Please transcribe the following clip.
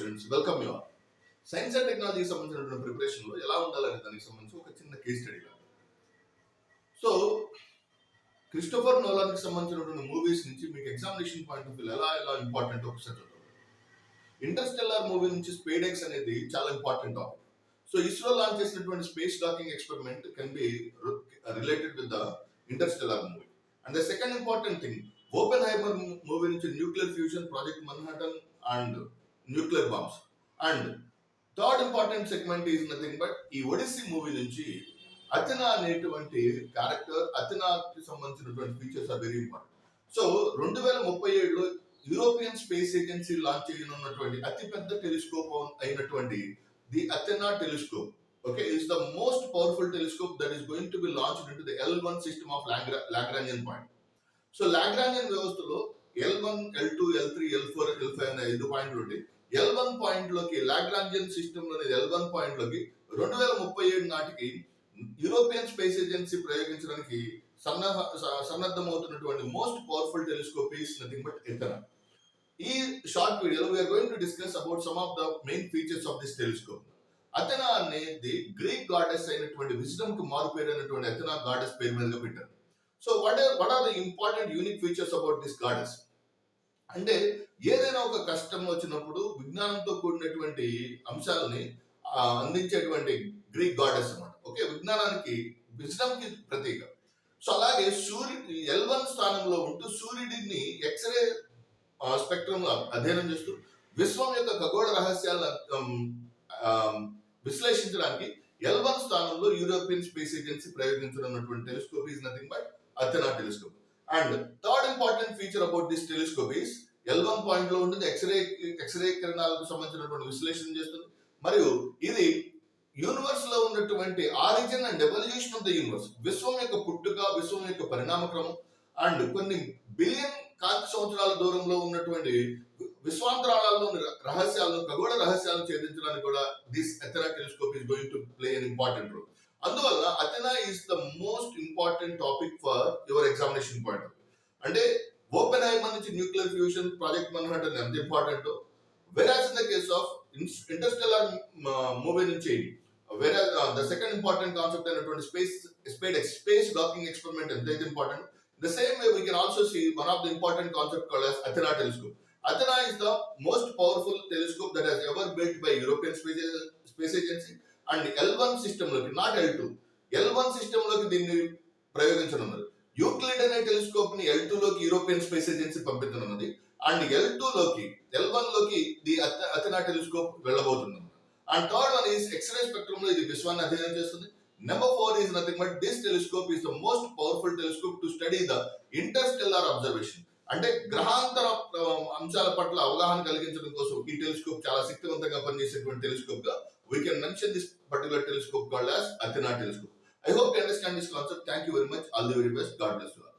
Students, welcome you all. Science and టెక్నాలజీకి సంబంధించినటువంటి ప్రిపరేషన్లో ఎలా ఉండాలనే దానికి సంబంధించి ఒక చిన్న కేస్ స్టడీ లాగా. సో క్రిస్టోఫర్ నోలాన్కి సంబంధించినటువంటి మూవీస్ నుంచి మీకు ఎగ్జామినేషన్ పాయింట్ ఆఫ్ వ్యూ ఎలా ఇంపార్టెంట్ ఒకసారి చూద్దాం. ఇంటర్స్టెల్లార్ మూవీ నుంచి స్పేడెక్స్ అనేది చాలా important topic. So ISRO launch చేసినటువంటి space docking experiment can be related with the interstellar movie. And the second important thing, Oppenheimer movie నుంచి nuclear fusion, project Manhattan and nuclear bombs. And third important segment is nothing but ఈ Odyssey movie నుంచి Athena అనేటువంటి character, అథెనాకి సంబంధించినటువంటి features are very important. So 2037లో European space agency launch చేయనున్నటువంటి అతిపెద్ద telescope అయినటువంటి the Athena telescope, okay, is the most powerful telescope that is going to be launched into the L1 system of Lagrangian point. So Lagrangian వ్యవస్థలో L1, L2, L3, L4, L5 అనే 5 పాయింట్లు ఉంటాయి. L1 point లోకి, Lagrangian system లోని L1 point లోకి 2037 నాటికి European space agency ప్రయోగించడానికి సన్నద్ధమవుతున్నటువంటి most powerful telescope is nothing but Athena. ఈ షార్ట్ వీడియోలో we are going to discuss about some of the main features of this telescope. Athena అనేది Greek goddess అయినటువంటి wisdom కి మారు పేరు అయినటువంటి అథెనా గాడెస్ పేరు మీదుగా పెట్టారు. So what are the important unique features about this goddess అంటే, ఏదైనా ఒక కష్టం వచ్చినప్పుడు విజ్ఞానంతో కూడినటువంటి అంశాలని అందించేటువంటి గ్రీక్ గాడెస్ అన్నమాట. ఓకే, విజ్ఞానానికి, విజ్డమ్ కి ప్రతీక. సో అలాగే L1 స్థానంలో ఉంటూ సూర్యుడిని ఎక్స్రే స్పెక్ట్రమ్ అధ్యయనం చేస్తూ విశ్వం యొక్క ఖగోళ రహస్యాలను విశ్లేషించడానికి L1 స్థానంలో యూరోపియన్ స్పేస్ ఏజెన్సీ ప్రయోగించనున్నటువంటి telescope is nothing but Athena telescope. And third important feature about this telescope is L1 point లో ఉంటుంది, ఎక్స్రే కిరణాలకు సంబంధించినటువంటి విశ్లేషణ చేస్తుంది. మరియు ఇది యూనివర్స్ లో ఉన్నటువంటి origin and evolution of the universe, విశ్వం యొక్క పుట్టుక, విశ్వం యొక్క పరిణామ క్రమం అండ్ కొన్ని బిలియన్ కాంతి సంవత్సరాల దూరంలో ఉన్నటువంటి విశ్వాంతరాళాల్లోని రహస్యాలను, ఖగోళ రహస్యాలను ఛేదించడానికి కూడా this Athena telescope is going to play an important role. అందువల్ల Athena is the most important topic for your examination point. అంటే ఓపెన్హైమర్ నుంచి న్యూక్లియర్ ఫ్యూజన్, ప్రాజెక్ట్ మన్హాటన్ ఎంత important, whereas in the case of interstellar movie నుంచి whereas the second important concept అయినటువంటి space docking experiment ఎంతైతే important, the same way we can also see one of the important concept called as Athena telescope. Athena is the most powerful telescope that has ever built by European Space Agency and L1 system loki, not L2. L1 system loki దీన్ని ప్రయోగించనున్నారు. Euclid అనే telescope ని L2 లోకి European space agency పంపించనున్నది. And L2 లోకి, L1 లోకి the Athena telescope వెళ్ళబోతుంది. And third one is X ray spectrum లో ఇది విశ్వాన్ని అధ్యయనం చేస్తుంది. Number 4 is nothing but this telescope is the most powerful telescope to study the interstellar observation. అంటే గ్రహాంతర అంశాల పట్ల అవగాహన కలిగించడం కోసం ఈ టెలిస్కోప్ చాలా శక్తివంతంగా పనిచేసేటువంటి టెలిస్కోప్ గా we can mention this particular telescope called as Athena telescope. I hope you understand this concept. Thank you very much. All the very best. God bless you all.